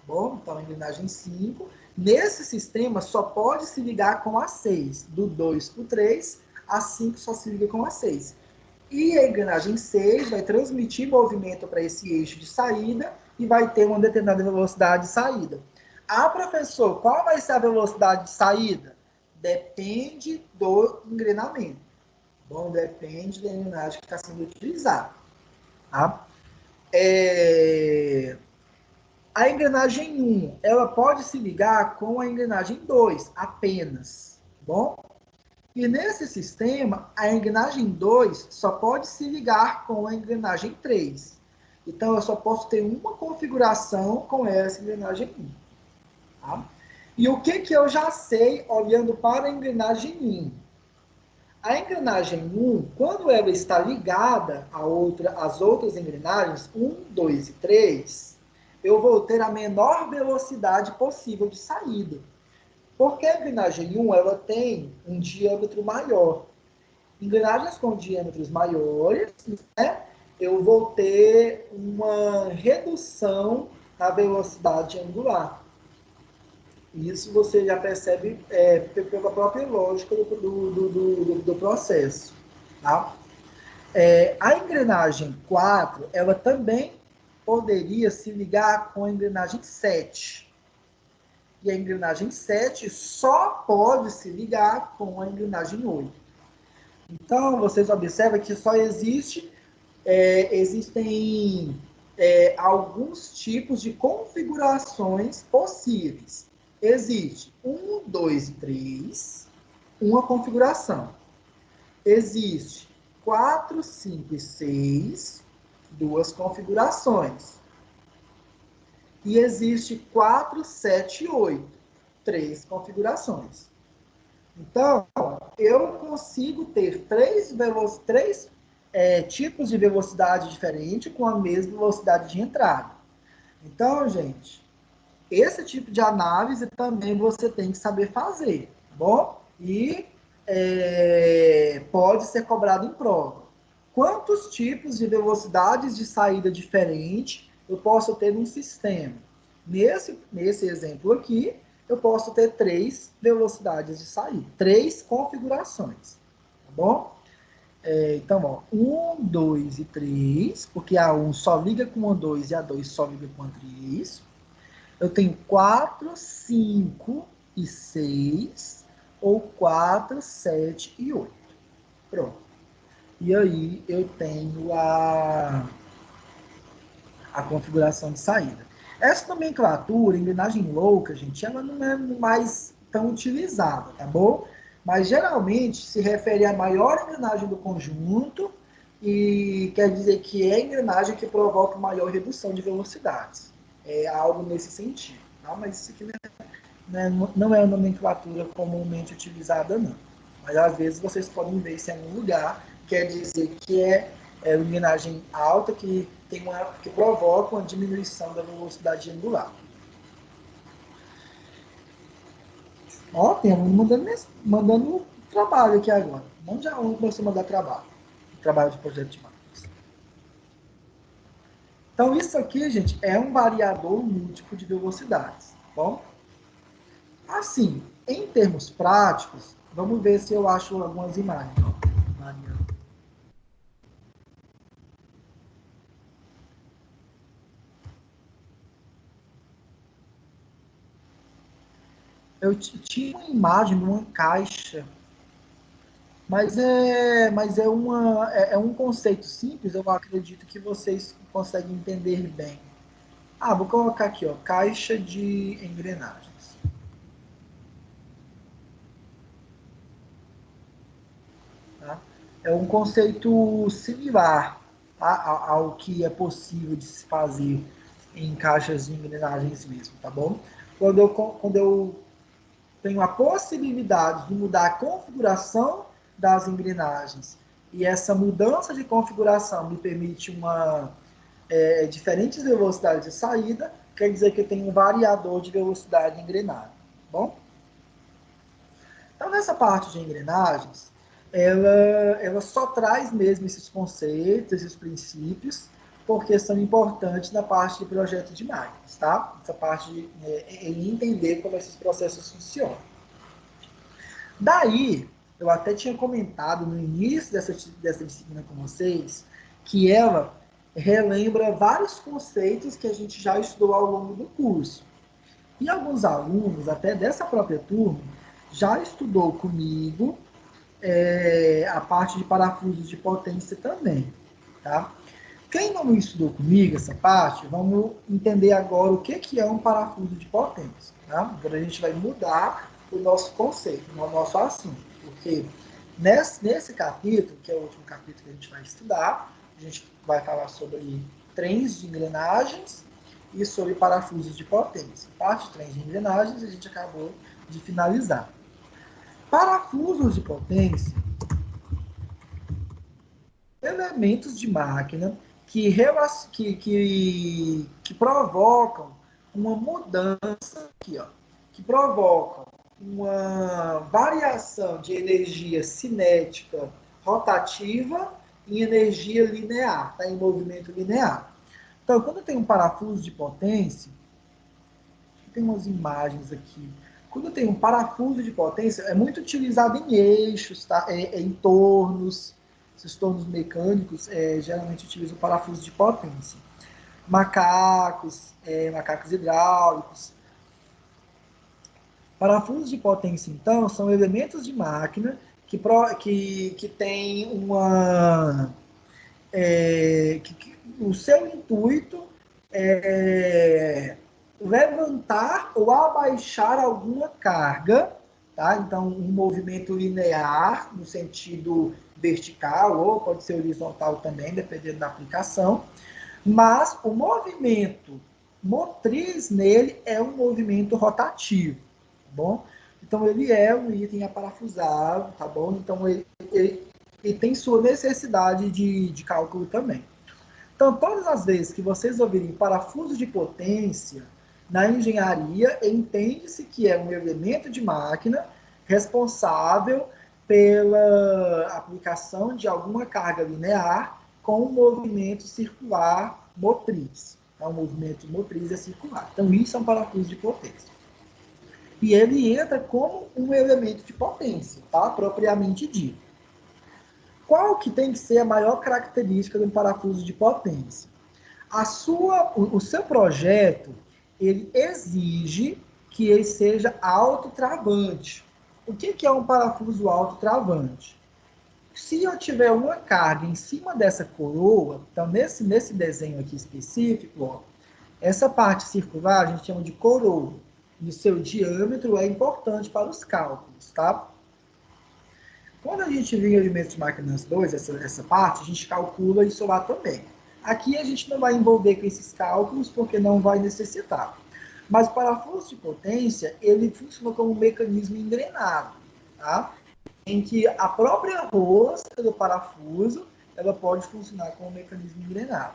Bom, então a engrenagem 5, nesse sistema só pode se ligar com a 6. Do 2 para o 3, a 5 só se liga com a 6. E a engrenagem 6 vai transmitir movimento para esse eixo de saída e vai ter uma determinada velocidade de saída. Ah, professor, qual vai ser a velocidade de saída? Depende do engrenamento. Bom, depende da engrenagem que está sendo utilizada. Tá? A engrenagem 1, ela pode se ligar com a engrenagem 2 apenas. Bom? E nesse sistema, a engrenagem 2 só pode se ligar com a engrenagem 3. Então, eu só posso ter uma configuração com essa engrenagem 1. Tá? E o que eu já sei olhando para a engrenagem 1? A engrenagem 1, quando ela está ligada às outras engrenagens, 1, 2 e 3, eu vou ter a menor velocidade possível de saída. Porque a engrenagem 1 ela tem um diâmetro maior. Engrenagens com diâmetros maiores, né, eu vou ter uma redução na velocidade angular. Isso você já percebe pela própria lógica do processo. Tá? A engrenagem 4, ela também poderia se ligar com a engrenagem 7. E a engrenagem 7 só pode se ligar com a engrenagem 8. Então, vocês observam que só existem alguns tipos de configurações possíveis. Existe 1, 2 e 3, uma configuração. Existe 4, 5 e 6, duas configurações. E existe 4, 7 e 8, três configurações. Então, eu consigo ter três tipos de velocidade diferentes com a mesma velocidade de entrada. Então, gente, esse tipo de análise também você tem que saber fazer, tá bom? E pode ser cobrado em prova. Quantos tipos de velocidades de saída diferentes eu posso ter num sistema? Nesse exemplo aqui, eu posso ter 3 velocidades de saída, 3 configurações, tá bom? Então, ó, 1, 2 e 3, porque a 1 só liga com a 2 e a 2 só liga com a 3. Eu tenho 4, 5 e 6, ou 4, 7 e 8. Pronto. E aí eu tenho a configuração de saída. Essa nomenclatura, engrenagem louca, gente, ela não é mais tão utilizada, tá bom? Mas geralmente se refere à maior engrenagem do conjunto e quer dizer que é a engrenagem que provoca maior redução de velocidades. É algo nesse sentido, tá? Mas isso aqui não é a nomenclatura comumente utilizada, não. Mas às vezes vocês podem ver isso em algum lugar, quer dizer que é uma engrenagem alta que provoca uma diminuição da velocidade angular. Ó, tem aluno mandando trabalho aqui agora. Um monte de aluno começou a mandar trabalho de projeto de máquinas. Então isso aqui, gente, é um variador múltiplo de velocidades, tá bom? Assim, em termos práticos, vamos ver se eu acho algumas imagens. Eu tinha uma imagem de uma caixa, mas é um conceito simples, eu acredito que vocês conseguem entender bem. Vou colocar aqui, ó, caixa de engrenagens. Tá? É um conceito similar, tá, ao que é possível de se fazer em caixas de engrenagens mesmo, tá bom? Quando eu tenho a possibilidade de mudar a configuração das engrenagens e essa mudança de configuração me permite diferentes velocidades de saída, quer dizer que eu tenho um variador de velocidade de engrenagem. Tá bom? Então, nessa parte de engrenagens, ela só traz mesmo esses conceitos, esses princípios, porque são importantes na parte de projeto de máquinas, tá? Essa parte de entender como esses processos funcionam. Daí, eu até tinha comentado no início dessa disciplina com vocês, que ela relembra vários conceitos que a gente já estudou ao longo do curso. E alguns alunos, até dessa própria turma, já estudou comigo a parte de parafusos de potência também, tá? Quem não estudou comigo essa parte, vamos entender agora o que é um parafuso de potência, tá? Agora a gente vai mudar o nosso conceito, o nosso assunto, porque nesse capítulo, que é o último capítulo que a gente vai estudar, a gente vai falar sobre trens de engrenagens e sobre parafusos de potência. A parte de trens de engrenagens a gente acabou de finalizar. Parafusos de potência, elementos de máquina que provocam uma mudança aqui, ó, que provocam uma variação de energia cinética rotativa em energia linear, tá? Em movimento linear. Então, quando tem um parafuso de potência, tem umas imagens aqui. Quando tem um parafuso de potência, é muito utilizado em eixos, tá? Em tornos. Esses tornos mecânicos geralmente utilizam parafuso de potência. Macacos hidráulicos. Parafusos de potência, então, são elementos de máquina que têm o seu intuito é levantar ou abaixar alguma carga, tá? Então, um movimento linear no sentido vertical ou pode ser horizontal também, dependendo da aplicação, mas o movimento motriz nele é um movimento rotativo, tá bom? Então, ele é um item aparafusado, tá bom? Então, ele e tem sua necessidade de cálculo também. Então, todas as vezes que vocês ouvirem parafuso de potência, na engenharia, entende-se que é um elemento de máquina responsável pela aplicação de alguma carga linear com um movimento circular motriz. Então, o movimento motriz é circular. Então, isso é um parafuso de potência. E ele entra como um elemento de potência, tá? Propriamente dito. Qual que tem que ser a maior característica de um parafuso de potência? O seu projeto, ele exige que ele seja autotravante. O que é um parafuso autotravante? Se eu tiver uma carga em cima dessa coroa, então nesse desenho aqui específico, ó, essa parte circular a gente chama de coroa. E o seu diâmetro é importante para os cálculos, tá? Quando a gente vê elementos de máquinas 2, essa parte, a gente calcula isso lá também. Aqui a gente não vai envolver com esses cálculos, porque não vai necessitar. Mas o parafuso de potência, ele funciona como um mecanismo engrenado, tá? Em que a própria rosca do parafuso, ela pode funcionar como um mecanismo engrenado.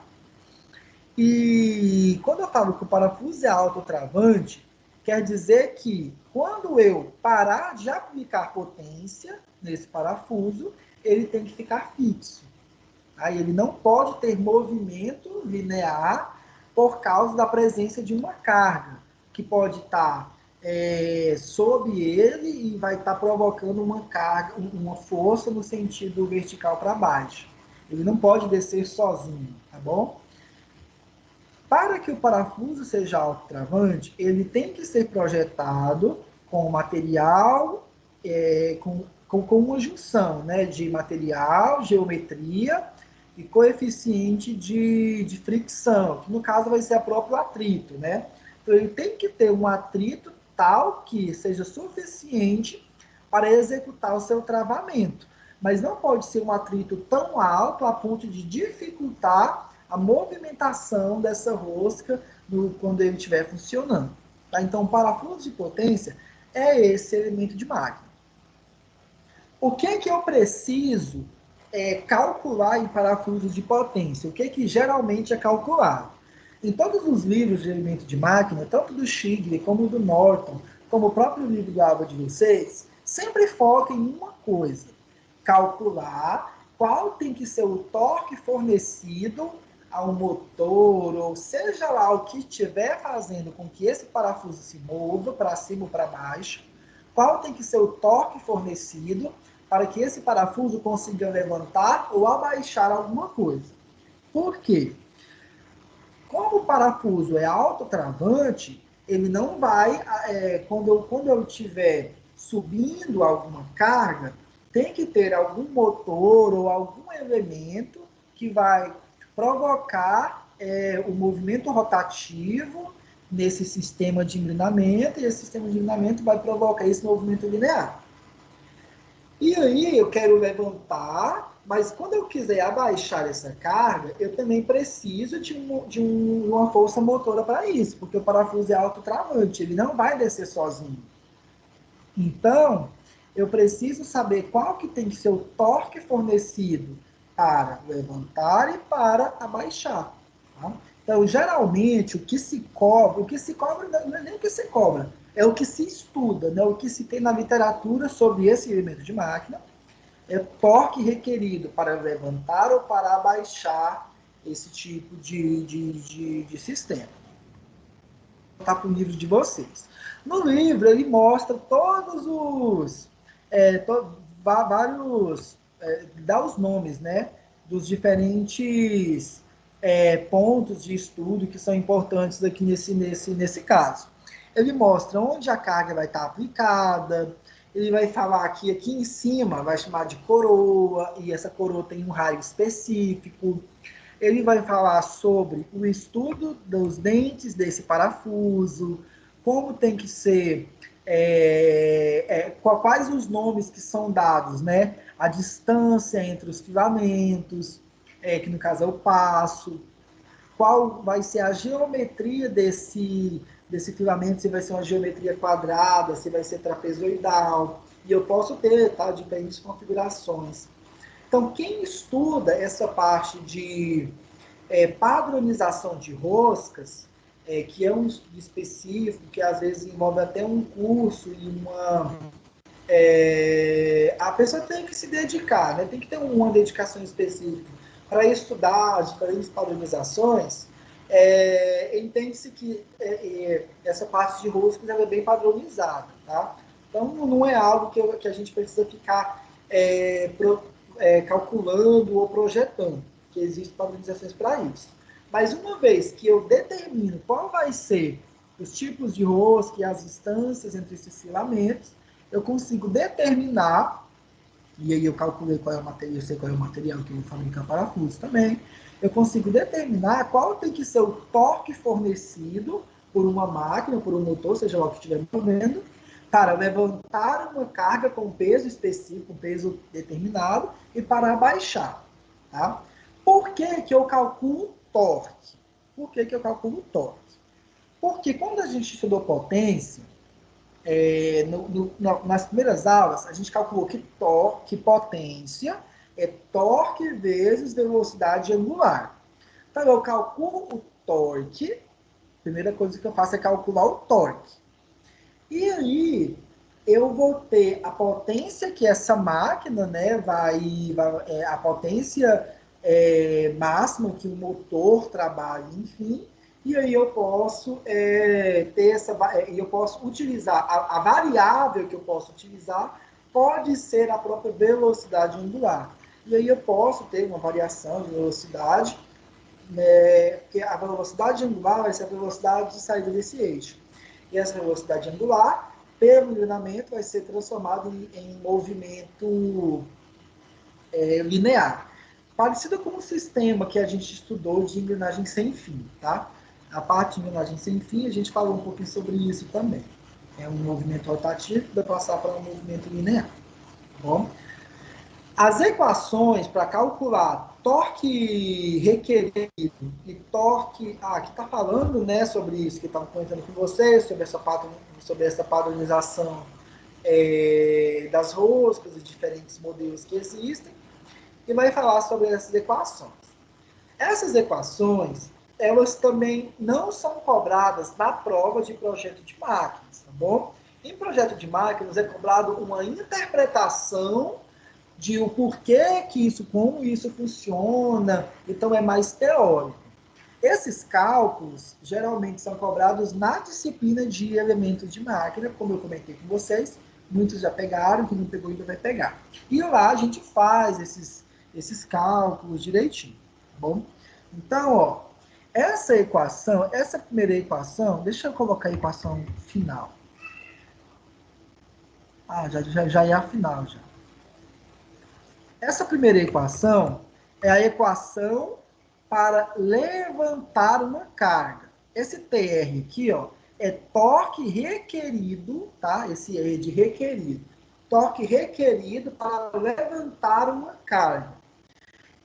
E quando eu falo que o parafuso é autotravante, quer dizer que quando eu parar de aplicar potência nesse parafuso, ele tem que ficar fixo. Aí ele não pode ter movimento linear por causa da presença de uma carga, que pode estar sob ele e vai estar provocando uma carga, uma força no sentido vertical para baixo. Ele não pode descer sozinho, tá bom? Para que o parafuso seja autotravante, ele tem que ser projetado com material, com uma junção, né, de material, geometria e coeficiente de fricção, que no caso vai ser a próprio atrito, né? Então ele tem que ter um atrito tal que seja suficiente para executar o seu travamento, mas não pode ser um atrito tão alto a ponto de dificultar a movimentação dessa rosca quando ele estiver funcionando. Tá? Então, o parafuso de potência é esse elemento de máquina. O que eu preciso calcular em parafusos de potência? O que geralmente é calculado? Em todos os livros de elemento de máquina, tanto do Shigley como do Norton, como o próprio livro do Alva de vocês, sempre foca em uma coisa: calcular qual tem que ser o torque fornecido ao motor, ou seja lá o que estiver fazendo com que esse parafuso se mova para cima ou para baixo, qual tem que ser o torque fornecido para que esse parafuso consiga levantar ou abaixar alguma coisa. Por quê? Como o parafuso é autotravante, ele não vai, quando eu estiver subindo alguma carga, tem que ter algum motor ou algum elemento que vai provocar o movimento rotativo nesse sistema de engrenamento, e esse sistema de engrenamento vai provocar esse movimento linear. E aí eu quero levantar, mas quando eu quiser abaixar essa carga, eu também preciso de uma força motora para isso, porque o parafuso é autotravante, ele não vai descer sozinho. Então, eu preciso saber qual que tem que ser o torque fornecido para levantar e para abaixar. Tá? Então, geralmente, o que se cobra não é nem o que se cobra, é o que se estuda, né? O que se tem na literatura sobre esse elemento de máquina, é torque requerido para levantar ou para abaixar esse tipo de sistema. Vou voltar para o livro de vocês. No livro, ele mostra todos os... vários... dá os nomes, né? Dos diferentes pontos de estudo que são importantes aqui nesse caso. Ele mostra onde a carga vai estar aplicada, ele vai falar que aqui em cima vai chamar de coroa, e essa coroa tem um raio específico. Ele vai falar sobre o estudo dos dentes desse parafuso, como tem que ser, quais os nomes que são dados, né? A distância entre os filamentos, que no caso é o passo, qual vai ser a geometria desse filamento, se vai ser uma geometria quadrada, se vai ser trapezoidal, e eu posso ter diferentes configurações. Então, quem estuda essa parte de padronização de roscas, que é um estudo específico, que às vezes envolve até um curso e a pessoa tem que se dedicar, né? Tem que ter uma dedicação específica para estudar as diferentes padronizações. Entende-se que essa parte de roscas ela é bem padronizada, tá? Então não é algo que a gente precisa ficar calculando ou projetando, que existem padronizações para isso. Mas uma vez que eu determino qual vai ser os tipos de rosca e as distâncias entre esses filamentos, eu consigo determinar, e aí eu calculei qual é o material, eu sei qual é o material que eu vou fabricar parafuso também, eu consigo determinar qual tem que ser o torque fornecido por uma máquina, por um motor, seja lá o que estiver movendo, para levantar uma carga com peso específico, um peso determinado, e para abaixar. Tá? Por que que eu calculo torque? Por que que eu calculo torque? Porque quando a gente estudou potência, nas primeiras aulas, a gente calculou que potência é torque vezes velocidade angular. Então, eu calculo o torque, a primeira coisa que eu faço é calcular o torque. E aí, eu vou ter a potência que essa máquina, né, a potência máxima que o motor trabalha, enfim, e aí eu posso eu posso utilizar, a variável que eu posso utilizar pode ser a própria velocidade angular. E aí eu posso ter uma variação de velocidade, né, porque a velocidade angular vai ser a velocidade de saída desse eixo. E essa velocidade angular, pelo engrenamento, vai ser transformada em movimento linear. Parecido com o sistema que a gente estudou de engrenagem sem fim, tá? A parte de engrenagem sem fim, a gente falou um pouquinho sobre isso também. É um movimento rotativo que vai passar para um movimento linear. Tá bom? As equações para calcular torque requerido e torque... aqui está falando, né, sobre isso, que estava comentando com vocês, sobre essa padronização das roscas e diferentes modelos que existem, e vai falar sobre essas equações. Essas equações, elas também não são cobradas na prova de projeto de máquinas, tá bom? Em projeto de máquinas é cobrado uma interpretação de o porquê que isso, como isso funciona, então é mais teórico. Esses cálculos geralmente são cobrados na disciplina de elementos de máquina, como eu comentei com vocês, muitos já pegaram, quem não pegou ainda vai pegar. E lá a gente faz esses cálculos direitinho, tá bom? Então, ó, essa primeira equação, deixa eu colocar a equação final. Já é a final, já. Essa primeira equação é a equação para levantar uma carga. Esse TR aqui, ó, é torque requerido, tá? Esse E de requerido. Torque requerido para levantar uma carga.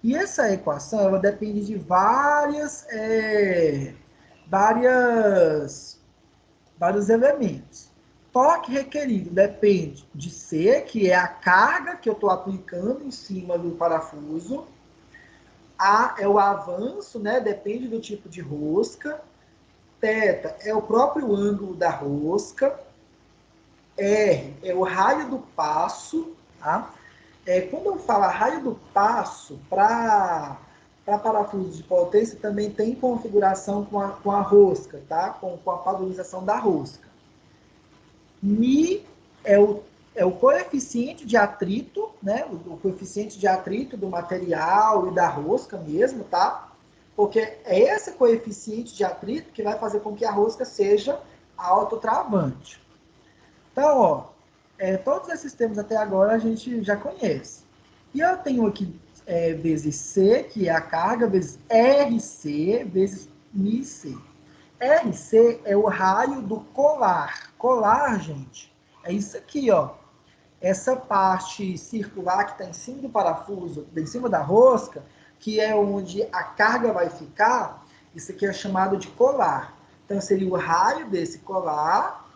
E essa equação, ela depende de vários elementos. Torque requerido depende de C, que é a carga que eu estou aplicando em cima do parafuso. A é o avanço, né? Depende do tipo de rosca. Θ é o próprio ângulo da rosca. R é o raio do passo. Tá? Quando eu falo raio do passo, para parafusos de potência, também tem configuração com a rosca, tá? Com a padronização da rosca. Mi é o coeficiente de atrito, né? O coeficiente de atrito do material e da rosca mesmo, tá? Porque é esse coeficiente de atrito que vai fazer com que a rosca seja autotravante. Então, ó, todos esses termos até agora a gente já conhece. E eu tenho aqui vezes C, que é a carga, vezes RC, vezes μC. RC é o raio do colar. Colar, gente, é isso aqui, ó. Essa parte circular que está em cima do parafuso, em cima da rosca, que é onde a carga vai ficar, isso aqui é chamado de colar. Então, seria o raio desse colar,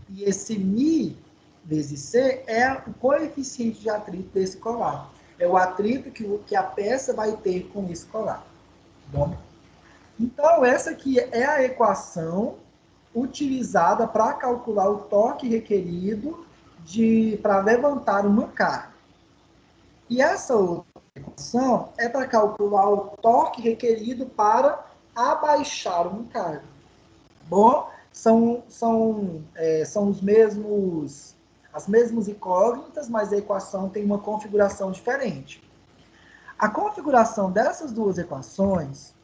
e esse μ vezes C é o coeficiente de atrito desse colar. É o atrito que a peça vai ter com esse colar. Bom, então, essa aqui é a equação utilizada para calcular o torque requerido para levantar uma carga. E essa outra equação é para calcular o torque requerido para abaixar uma carga. Bom, são as mesmas incógnitas, mas a equação tem uma configuração diferente. A configuração dessas duas equações,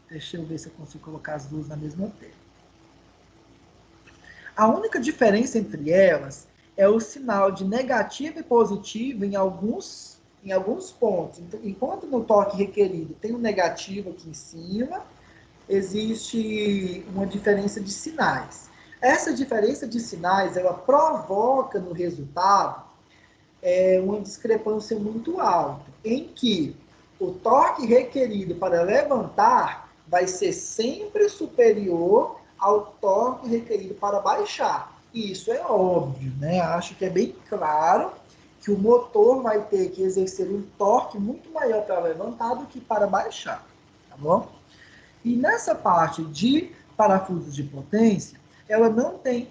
deixa eu ver se eu consigo colocar as duas na mesma tela. A única diferença entre elas é o sinal de negativo e positivo em alguns pontos. Então, enquanto no torque requerido tem um negativo aqui em cima, existe uma diferença de sinais. Essa diferença de sinais, ela provoca no resultado uma discrepância muito alta, em que o torque requerido para levantar vai ser sempre superior ao torque requerido para baixar. E isso é óbvio, né? Acho que é bem claro que o motor vai ter que exercer um torque muito maior para levantar do que para baixar, tá bom? E nessa parte de parafusos de potência, ela não tem,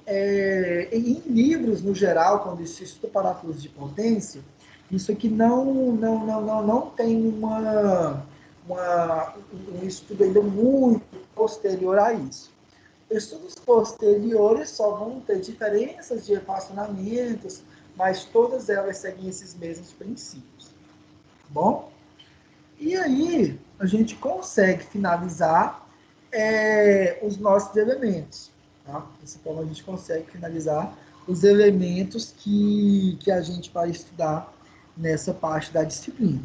em livros no geral, quando se estuda parafusos de potência, isso aqui não tem um estudo ainda muito posterior a isso. Estudos posteriores só vão ter diferenças de equacionamentos, mas todas elas seguem esses mesmos princípios. Bom? E aí, a gente consegue finalizar os nossos elementos. Tá? Dessa forma, a gente consegue finalizar os elementos que a gente vai estudar nessa parte da disciplina.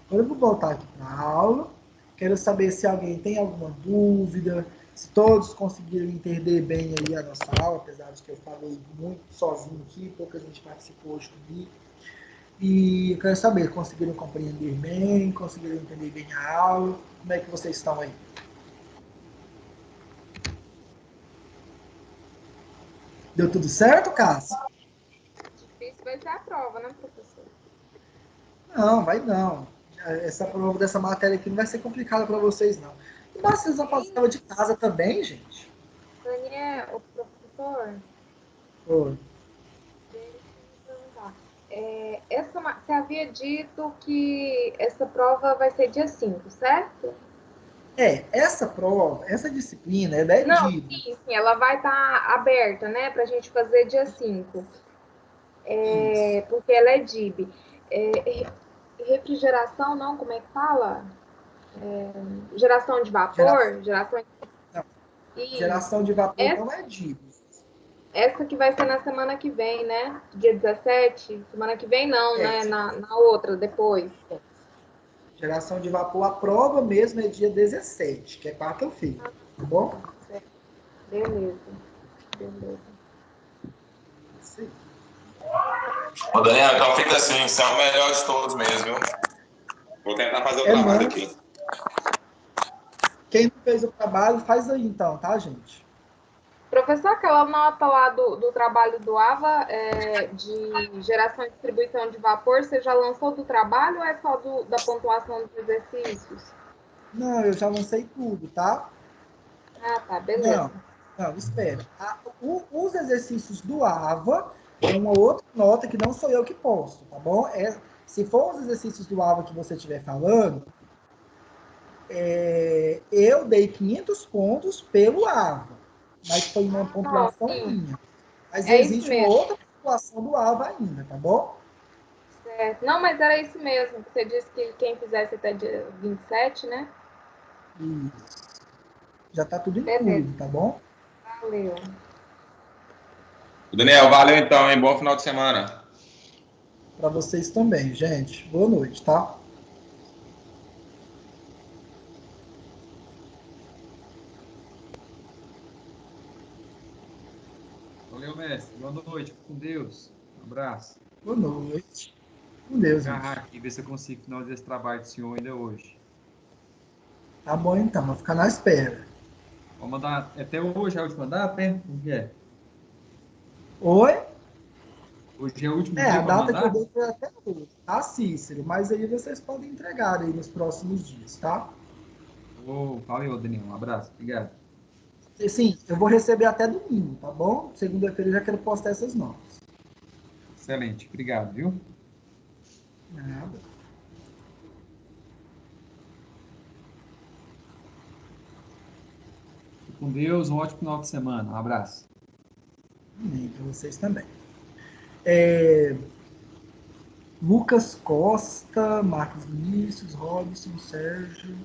Agora eu vou voltar aqui para a aula. Quero saber se alguém tem alguma dúvida, se todos conseguiram entender bem aí a nossa aula, apesar de que eu falei muito sozinho aqui, pouca gente participou hoje comigo. E eu quero saber, conseguiram compreender bem? Conseguiram entender bem a aula? Como é que vocês estão aí? Deu tudo certo, Cássio? Difícil vai ser a prova, né, professor? Não, vai não. Essa prova dessa matéria aqui não vai ser complicada para vocês, não. E vocês vão fazer aula de casa também, gente? Daniel, o professor, Oi. deixa eu me perguntar. Você havia dito que essa prova vai ser dia 5, certo? Essa prova, essa disciplina, ela é Não, DIB. sim, ela vai estar aberta, né, para a gente fazer dia 5, Isso. porque ela é DIB. Refrigeração, não, como é que fala? Geração de Geração, vapor? Geração. não, Isso. geração de vapor Essa, não é DIB. essa que vai ser na semana que vem, né? Dia 17. Semana que vem não, É, né? Na outra, depois. geração de vapor, a prova mesmo é dia 17, que é quarta-feira. Tá bom? Certo. Beleza. Beleza. Sim. Ô, Daniel, então fica assim, você é o melhor de todos mesmo, viu? Vou tentar fazer o trabalho Não. aqui. Quem não fez o trabalho, faz aí então, tá, gente? Professor, aquela nota lá do trabalho do AVA de geração e distribuição de vapor, você já lançou do trabalho ou é só da pontuação dos exercícios? Não, eu já lancei tudo, tá? Ah, tá, beleza. Não, não, espera. Os exercícios do AVA é uma outra nota que não sou eu que posto, tá bom? Se for os exercícios do AVA que você estiver falando, eu dei 500 pontos pelo AVA, mas foi uma Não, pontuação sim, minha. Mas é isso existe uma mesmo. outra pontuação do AVA ainda, tá bom? Certo. Não, mas era isso mesmo. Você disse que quem fizesse até dia 27, né? Isso. Já tá tudo Beleza, incluído, tá bom? valeu. Daniel, valeu então, hein? Bom final de semana. Para vocês também, gente. Boa noite, tá? Valeu, mestre. Boa noite. Fique com Deus. Um abraço. Boa noite. Com Vou Deus, agarrar bicho. aqui e ver se eu consigo finalizar esse trabalho do senhor ainda hoje. Tá bom então, vou ficar na espera. Vou mandar até hoje a última data, né? Como que é? Oi? Hoje é o último É, dia a para data que eu mandar? dei foi até hoje, tá, Cícero? Mas aí vocês podem entregar aí nos próximos dias, tá? Ô, valeu, Daniel. Um abraço. Obrigado. E, sim, eu vou receber até domingo, tá bom? Segunda-feira eu já quero postar essas notas. Excelente. Obrigado, viu? Nada. Fique com Deus. Um ótimo final de semana. Um abraço. Amém, para vocês também. É, Lucas Costa, Marcos Vinícius, Robson, Sérgio.